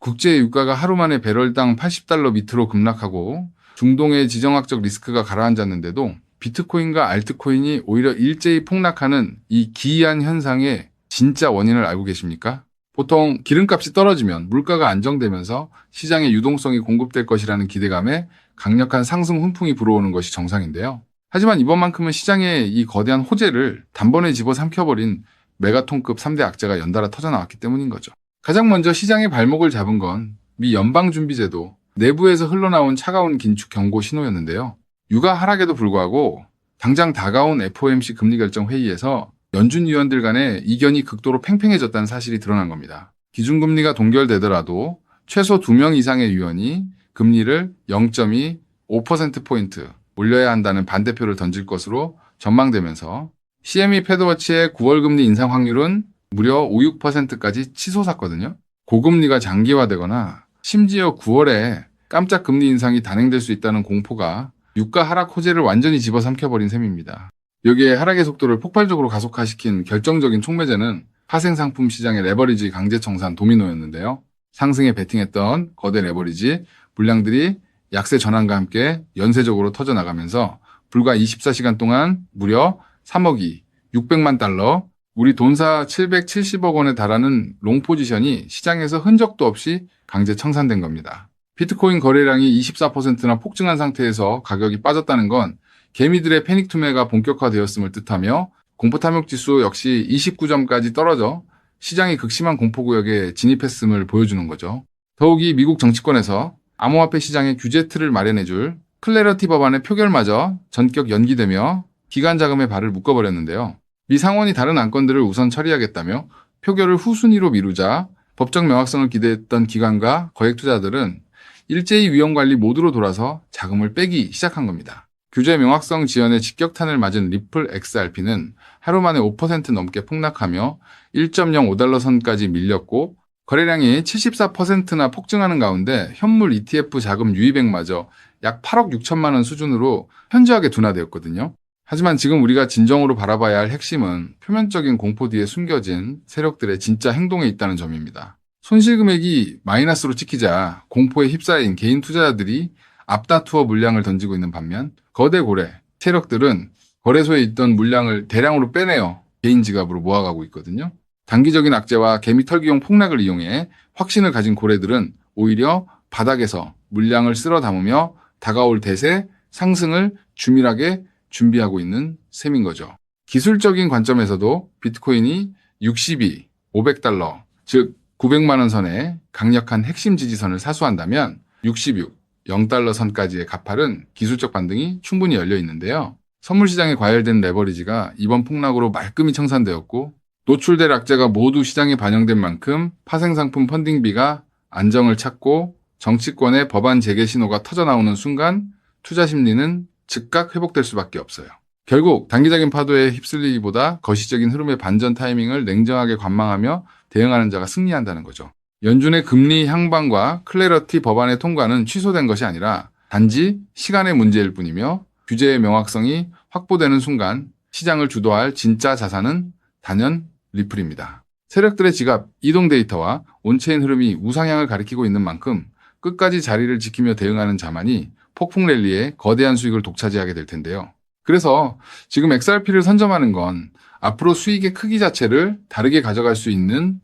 국제 유가가 하루 만에 배럴당 80달러 밑으로 급락하고 중동의 지정학적 리스크가 가라앉았는데도 비트코인과 알트코인이 오히려 일제히 폭락하는 이 기이한 현상의 진짜 원인을 알고 계십니까? 보통 기름값이 떨어지면 물가가 안정되면서 시장의 유동성이 공급될 것이라는 기대감에 강력한 상승 훈풍이 불어오는 것이 정상인데요. 하지만 이번만큼은 시장의 이 거대한 호재를 단번에 집어삼켜버린 메가톤급 3대 악재가 연달아 터져나왔기 때문인 거죠. 가장 먼저 시장의 발목을 잡은 건 미 연방준비제도 내부에서 흘러나온 차가운 긴축 경고 신호였는데요. 유가 하락에도 불구하고 당장 다가온 FOMC 금리 결정 회의에서 연준 위원들 간의 이견이 극도로 팽팽해졌다는 사실이 드러난 겁니다. 기준금리가 동결되더라도 최소 2명 이상의 위원이 금리를 0.2, 5%포인트 올려야 한다는 반대표를 던질 것으로 전망되면서 CME 패드워치의 9월 금리 인상 확률은 무려 5, 6%까지 치솟았거든요. 고금리가 장기화되거나 심지어 9월에 깜짝 금리 인상이 단행될 수 있다는 공포가 유가 하락 호재를 완전히 집어삼켜버린 셈입니다. 여기에 하락의 속도를 폭발적으로 가속화시킨 결정적인 촉매제는 파생상품 시장의 레버리지 강제 청산 도미노였는데요. 상승에 베팅했던 거대 레버리지 물량들이 약세 전환과 함께 연쇄적으로 터져나가면서 불과 24시간 동안 무려 3억 2, 600만 달러, 우리 돈사 770억 원에 달하는 롱 포지션이 시장에서 흔적도 없이 강제 청산된 겁니다. 비트코인 거래량이 24%나 폭증한 상태에서 가격이 빠졌다는 건 개미들의 패닉 투매가 본격화되었음을 뜻하며 공포탐욕지수 역시 29점까지 떨어져 시장이 극심한 공포구역에 진입했음을 보여주는 거죠. 더욱이 미국 정치권에서 암호화폐 시장의 규제 틀을 마련해줄 클래러티 법안의 표결마저 전격 연기되며 기관 자금의 발을 묶어버렸는데요. 미 상원이 다른 안건들을 우선 처리하겠다며 표결을 후순위로 미루자 법적 명확성을 기대했던 기관과 거액 투자들은 일제히 위험관리 모드로 돌아서 자금을 빼기 시작한 겁니다. 규제 명확성 지연에 직격탄을 맞은 리플 XRP는 하루 만에 5% 넘게 폭락하며 1.05달러 선까지 밀렸고 거래량이 74%나 폭증하는 가운데 현물 ETF 자금 유입액마저 약 8억 6천만 원 수준으로 현저하게 둔화되었거든요. 하지만 지금 우리가 진정으로 바라봐야 할 핵심은 표면적인 공포 뒤에 숨겨진 세력들의 진짜 행동에 있다는 점입니다. 손실 금액이 마이너스로 찍히자 공포에 휩싸인 개인 투자자들이 앞다투어 물량을 던지고 있는 반면 거대 고래 세력들은 거래소에 있던 물량을 대량으로 빼내어 개인 지갑으로 모아가고 있거든요. 단기적인 악재와 개미 털기용 폭락을 이용해 확신을 가진 고래들은 오히려 바닥에서 물량을 쓸어 담으며 다가올 대세 상승을 주밀하게 준비하고 있는 셈인 거죠. 기술적인 관점에서도 비트코인이 62, 500달러, 즉 900만 원 선의 강력한 핵심 지지선을 사수한다면 66, 0달러 선까지의 가팔은 기술적 반등이 충분히 열려 있는데요. 선물 시장에 과열된 레버리지가 이번 폭락으로 말끔히 청산되었고 노출될 악재가 모두 시장에 반영된 만큼 파생상품 펀딩비가 안정을 찾고 정치권의 법안 재개 신호가 터져나오는 순간 투자 심리는 즉각 회복될 수밖에 없어요. 결국 단기적인 파도에 휩쓸리기보다 거시적인 흐름의 반전 타이밍을 냉정하게 관망하며 대응하는 자가 승리한다는 거죠. 연준의 금리 향방과 클래러티 법안의 통과는 취소된 것이 아니라 단지 시간의 문제일 뿐이며 규제의 명확성이 확보되는 순간 시장을 주도할 진짜 자산은 단연 리플입니다. 세력들의 지갑, 이동 데이터와 온체인 흐름이 우상향을 가리키고 있는 만큼 끝까지 자리를 지키며 대응하는 자만이 폭풍 랠리에 거대한 수익을 독차지하게 될 텐데요. 그래서 지금 XRP를 선점하는 건 앞으로 수익의 크기 자체를 다르게 가져갈 수 있는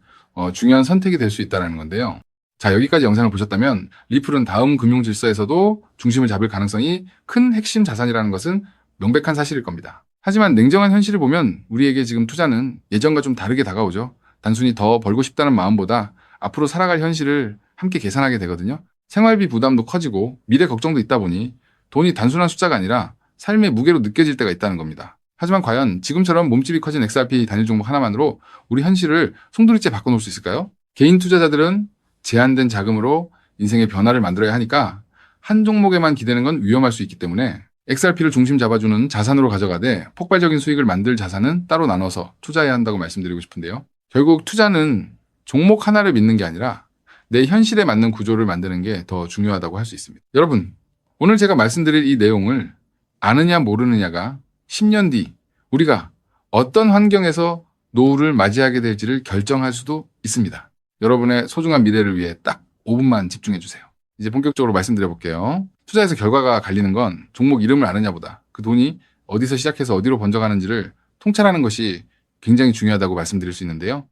중요한 선택이 될 수 있다는 건데요. 자, 여기까지 영상을 보셨다면 리플은 다음 금융 질서에서도 중심을 잡을 가능성이 큰 핵심 자산이라는 것은 명백한 사실일 겁니다. 하지만 냉정한 현실을 보면 우리에게 지금 투자는 예전과 좀 다르게 다가오죠. 단순히 더 벌고 싶다는 마음보다 앞으로 살아갈 현실을 함께 계산하게 되거든요. 생활비 부담도 커지고 미래 걱정도 있다 보니 돈이 단순한 숫자가 아니라 삶의 무게로 느껴질 때가 있다는 겁니다. 하지만 과연 지금처럼 몸집이 커진 XRP 단일 종목 하나만으로 우리 현실을 송두리째 바꿔놓을 수 있을까요? 개인 투자자들은 제한된 자금으로 인생의 변화를 만들어야 하니까 한 종목에만 기대는 건 위험할 수 있기 때문에 XRP를 중심 잡아주는 자산으로 가져가되 폭발적인 수익을 만들 자산은 따로 나눠서 투자해야 한다고 말씀드리고 싶은데요. 결국 투자는 종목 하나를 믿는 게 아니라 내 현실에 맞는 구조를 만드는 게 더 중요하다고 할 수 있습니다. 여러분, 오늘 제가 말씀드릴 이 내용을 아느냐 모르느냐가 10년 뒤 우리가 어떤 환경에서 노후를 맞이하게 될지를 결정할 수도 있습니다. 여러분의 소중한 미래를 위해 딱 5분만 집중해 주세요. 이제 본격적으로 말씀드려 볼게요. 투자에서 결과가 갈리는 건 종목 이름을 아느냐보다 그 돈이 어디서 시작해서 어디로 번져가는지를 통찰하는 것이 굉장히 중요하다고 말씀드릴 수 있는데요.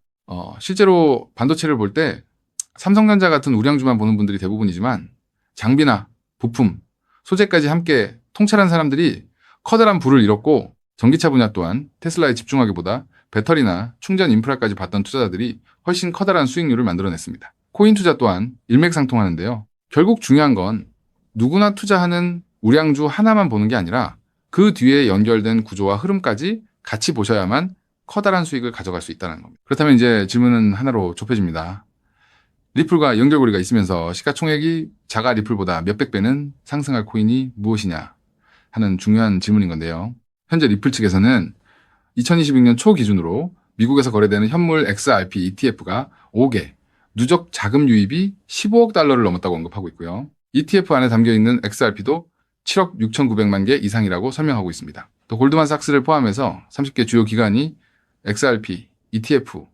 실제로 반도체를 볼 때 삼성전자 같은 우량주만 보는 분들이 대부분이지만 장비나 부품, 소재까지 함께 통찰한 사람들이 커다란 부를 잃었고 전기차 분야 또한 테슬라에 집중하기보다 배터리나 충전 인프라까지 봤던 투자자들이 훨씬 커다란 수익률을 만들어냈습니다. 코인 투자 또한 일맥상통하는데요. 결국 중요한 건 누구나 투자하는 우량주 하나만 보는 게 아니라 그 뒤에 연결된 구조와 흐름까지 같이 보셔야만 커다란 수익을 가져갈 수 있다는 겁니다. 그렇다면 이제 질문은 하나로 좁혀집니다. 리플과 연결고리가 있으면서 시가총액이 자가 리플보다 몇백 배는 상승할 코인이 무엇이냐 하는 중요한 질문인 건데요. 현재 리플 측에서는 2026년 초 기준으로 미국에서 거래되는 현물 XRP ETF가 5개, 누적 자금 유입이 15억 달러를 넘었다고 언급하고 있고요. ETF 안에 담겨있는 XRP도 7억 6,900만 개 이상이라고 설명하고 있습니다. 또 골드만삭스를 포함해서 30개 주요 기관이 XRP, ETF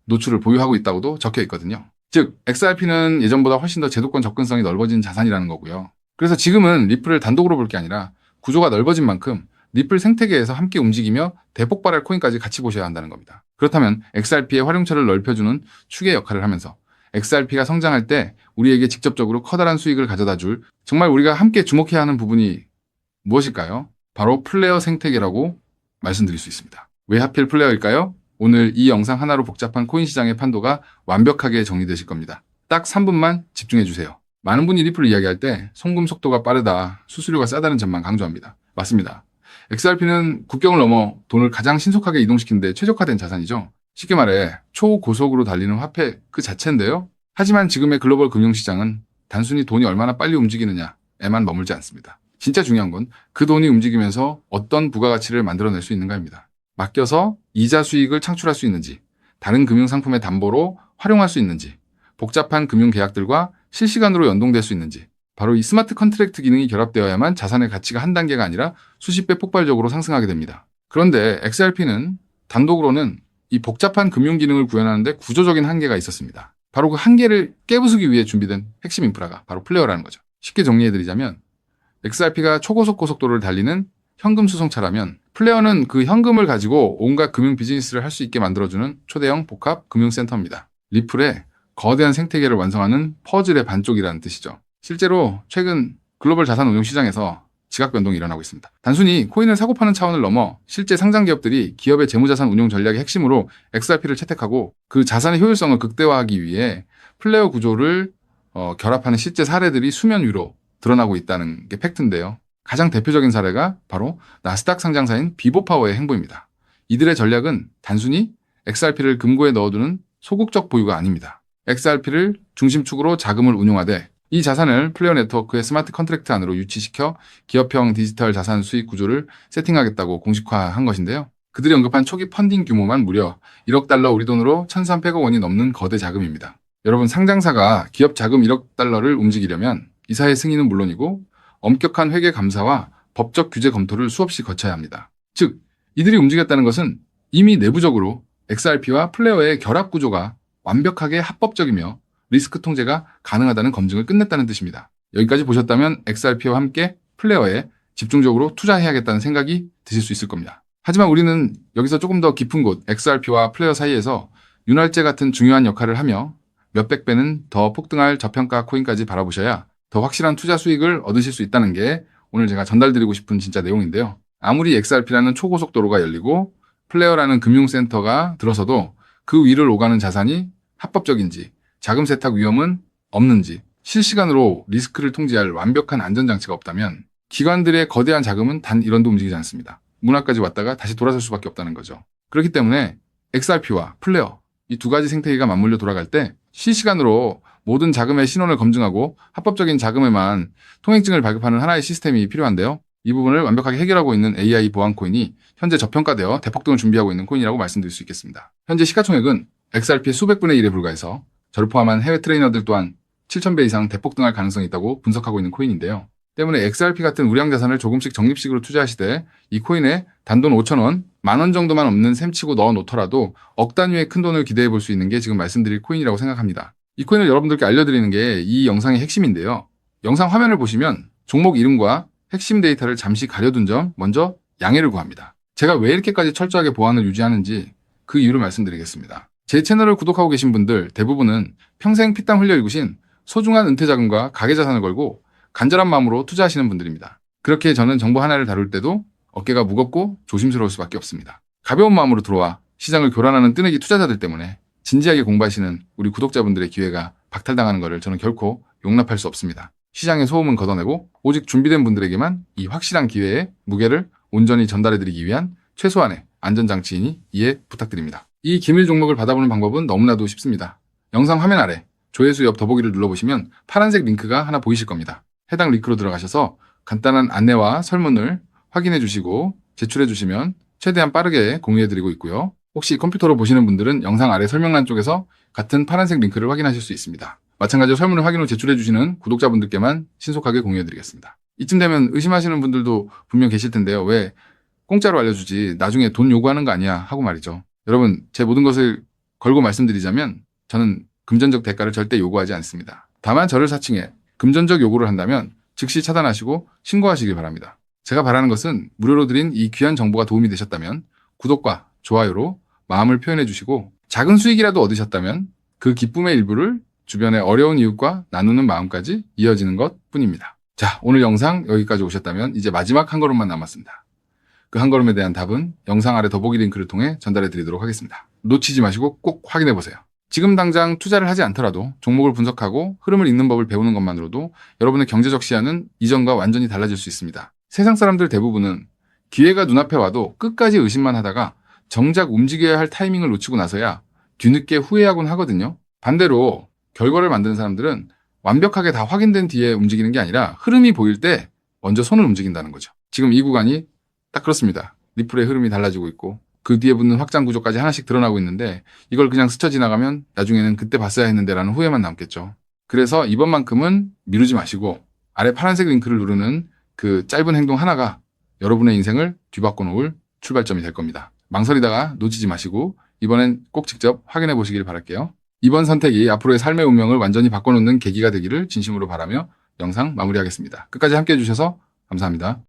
노출을 보유하고 있다고도 적혀 있거든요. 즉, XRP는 예전보다 훨씬 더 제도권 접근성이 넓어진 자산이라는 거고요. 그래서 지금은 리플을 단독으로 볼 게 아니라 구조가 넓어진 만큼 리플 생태계에서 함께 움직이며 대폭발할 코인까지 같이 보셔야 한다는 겁니다. 그렇다면 XRP의 활용처를 넓혀주는 축의 역할을 하면서 XRP가 성장할 때 우리에게 직접적으로 커다란 수익을 가져다 줄 정말 우리가 함께 주목해야 하는 부분이 무엇일까요? 바로 플레이어 생태계라고 말씀드릴 수 있습니다. 왜 하필 플레이어일까요? 오늘 이 영상 하나로 복잡한 코인 시장의 판도가 완벽하게 정리되실 겁니다. 딱 3분만 집중해 주세요. 많은 분이 리플을 이야기할 때 송금 속도가 빠르다, 수수료가 싸다는 점만 강조합니다. 맞습니다. XRP는 국경을 넘어 돈을 가장 신속하게 이동시키는 데 최적화된 자산이죠. 쉽게 말해 초고속으로 달리는 화폐 그 자체인데요. 하지만 지금의 글로벌 금융시장은 단순히 돈이 얼마나 빨리 움직이느냐에만 머물지 않습니다. 진짜 중요한 건 그 돈이 움직이면서 어떤 부가가치를 만들어낼 수 있는가입니다. 맡겨서 이자 수익을 창출할 수 있는지, 다른 금융상품의 담보로 활용할 수 있는지, 복잡한 금융계약들과 실시간으로 연동될 수 있는지, 바로 이 스마트 컨트랙트 기능이 결합되어야만 자산의 가치가 한 단계가 아니라 수십 배 폭발적으로 상승하게 됩니다. 그런데 XRP는 단독으로는 이 복잡한 금융 기능을 구현하는데 구조적인 한계가 있었습니다. 바로 그 한계를 깨부수기 위해 준비된 핵심 인프라가 바로 플레이어라는 거죠. 쉽게 정리해드리자면 XRP가 초고속 고속도로를 달리는 현금 수송차라면 플레이어는 그 현금을 가지고 온갖 금융 비즈니스를 할 수 있게 만들어주는 초대형 복합 금융센터입니다. 리플의 거대한 생태계를 완성하는 퍼즐의 반쪽이라는 뜻이죠. 실제로 최근 글로벌 자산 운용 시장에서 지각 변동이 일어나고 있습니다. 단순히 코인을 사고 파는 차원을 넘어 실제 상장 기업들이 기업의 재무자산 운용 전략의 핵심으로 XRP를 채택하고 그 자산의 효율성을 극대화하기 위해 플레이어 구조를 결합하는 실제 사례들이 수면 위로 드러나고 있다는 게 팩트인데요. 가장 대표적인 사례가 바로 나스닥 상장사인 비보파워의 행보입니다. 이들의 전략은 단순히 XRP를 금고에 넣어두는 소극적 보유가 아닙니다. XRP를 중심축으로 자금을 운용하되 이 자산을 플레이어 네트워크의 스마트 컨트랙트 안으로 유치시켜 기업형 디지털 자산 수익 구조를 세팅하겠다고 공식화한 것인데요. 그들이 언급한 초기 펀딩 규모만 무려 1억 달러 우리 돈으로 1,300억 원이 넘는 거대 자금입니다. 여러분, 상장사가 기업 자금 1억 달러를 움직이려면 이사의 승인은 물론이고 엄격한 회계 감사와 법적 규제 검토를 수없이 거쳐야 합니다. 즉, 이들이 움직였다는 것은 이미 내부적으로 XRP와 플레이어의 결합 구조가 완벽하게 합법적이며 리스크 통제가 가능하다는 검증을 끝냈다는 뜻입니다. 여기까지 보셨다면 XRP와 함께 플레이어에 집중적으로 투자해야겠다는 생각이 드실 수 있을 겁니다. 하지만 우리는 여기서 조금 더 깊은 곳 XRP와 플레이어 사이에서 윤활제 같은 중요한 역할을 하며 몇백 배는 더 폭등할 저평가 코인까지 바라보셔야 더 확실한 투자 수익을 얻으실 수 있다는 게 오늘 제가 전달드리고 싶은 진짜 내용인데요. 아무리 XRP라는 초고속도로가 열리고 플레이어라는 금융센터가 들어서도 그 위를 오가는 자산이 합법적인지, 자금 세탁 위험은 없는지, 실시간으로 리스크를 통제할 완벽한 안전장치가 없다면 기관들의 거대한 자금은 단 1원도 움직이지 않습니다. 문화까지 왔다가 다시 돌아설 수밖에 없다는 거죠. 그렇기 때문에 XRP와 플레이어, 이 두 가지 생태계가 맞물려 돌아갈 때 실시간으로 모든 자금의 신원을 검증하고 합법적인 자금에만 통행증을 발급하는 하나의 시스템이 필요한데요. 이 부분을 완벽하게 해결하고 있는 AI 보안 코인이 현재 저평가되어 대폭등을 준비하고 있는 코인이라고 말씀드릴 수 있겠습니다. 현재 시가총액은 XRP의 수백 분의 1에 불과해서 저를 포함한 해외 트레이너들 또한 7,000배 이상 대폭등할 가능성이 있다고 분석하고 있는 코인인데요. 때문에 XRP 같은 우량 자산을 조금씩 적립식으로 투자하시되 이 코인에 단돈 5,000원, 10,000원 정도만 없는 셈치고 넣어 놓더라도 억 단위의 큰 돈을 기대해 볼 수 있는 게 지금 말씀드릴 코인이라고 생각합니다. 이 코인을 여러분들께 알려드리는 게 이 영상의 핵심인데요. 영상 화면을 보시면 종목 이름과 핵심 데이터를 잠시 가려둔 점 먼저 양해를 구합니다. 제가 왜 이렇게까지 철저하게 보안을 유지하는지 그 이유를 말씀드리겠습니다. 제 채널을 구독하고 계신 분들 대부분은 평생 피땀 흘려 일구신 소중한 은퇴자금과 가계자산을 걸고 간절한 마음으로 투자하시는 분들입니다. 그렇게 저는 정보 하나를 다룰 때도 어깨가 무겁고 조심스러울 수밖에 없습니다. 가벼운 마음으로 들어와 시장을 교란하는 뜨내기 투자자들 때문에 진지하게 공부하시는 우리 구독자분들의 기회가 박탈당하는 것을 저는 결코 용납할 수 없습니다. 시장의 소음은 걷어내고 오직 준비된 분들에게만 이 확실한 기회의 무게를 온전히 전달해드리기 위한 최소한의 안전장치이니 이해 부탁드립니다. 이 기밀 종목을 받아보는 방법은 너무나도 쉽습니다. 영상 화면 아래 조회수 옆 더보기를 눌러보시면 파란색 링크가 하나 보이실 겁니다. 해당 링크로 들어가셔서 간단한 안내와 설문을 확인해 주시고 제출해 주시면 최대한 빠르게 공유해드리고 있고요. 혹시 컴퓨터로 보시는 분들은 영상 아래 설명란 쪽에서 같은 파란색 링크를 확인하실 수 있습니다. 마찬가지로 설문을 확인 후 제출해 주시는 구독자분들께만 신속하게 공유해드리겠습니다. 이쯤 되면 의심하시는 분들도 분명 계실 텐데요. 왜 공짜로 알려주지 나중에 돈 요구하는 거 아니야 하고 말이죠. 여러분, 제 모든 것을 걸고 말씀드리자면 저는 금전적 대가를 절대 요구하지 않습니다. 다만 저를 사칭해 금전적 요구를 한다면 즉시 차단하시고 신고하시길 바랍니다. 제가 바라는 것은 무료로 드린 이 귀한 정보가 도움이 되셨다면 구독과 좋아요로 마음을 표현해 주시고 작은 수익이라도 얻으셨다면 그 기쁨의 일부를 주변의 어려운 이웃과 나누는 마음까지 이어지는 것 뿐입니다. 자, 오늘 영상 여기까지 오셨다면 이제 마지막 한 걸음만 남았습니다. 그 한 걸음에 대한 답은 영상 아래 더보기 링크를 통해 전달해 드리도록 하겠습니다. 놓치지 마시고 꼭 확인해 보세요. 지금 당장 투자를 하지 않더라도 종목을 분석하고 흐름을 읽는 법을 배우는 것만으로도 여러분의 경제적 시야는 이전과 완전히 달라질 수 있습니다. 세상 사람들 대부분은 기회가 눈앞에 와도 끝까지 의심만 하다가 정작 움직여야 할 타이밍을 놓치고 나서야 뒤늦게 후회하곤 하거든요. 반대로 결과를 만드는 사람들은 완벽하게 다 확인된 뒤에 움직이는 게 아니라 흐름이 보일 때 먼저 손을 움직인다는 거죠. 지금 이 구간이 딱 그렇습니다. 리플의 흐름이 달라지고 있고 그 뒤에 붙는 확장 구조까지 하나씩 드러나고 있는데 이걸 그냥 스쳐 지나가면 나중에는 그때 봤어야 했는데 라는 후회만 남겠죠. 그래서 이번만큼은 미루지 마시고 아래 파란색 링크를 누르는 그 짧은 행동 하나가 여러분의 인생을 뒤바꿔 놓을 출발점이 될 겁니다. 망설이다가 놓치지 마시고 이번엔 꼭 직접 확인해 보시길 바랄게요. 이번 선택이 앞으로의 삶의 운명을 완전히 바꿔놓는 계기가 되기를 진심으로 바라며 영상 마무리하겠습니다. 끝까지 함께해 주셔서 감사합니다.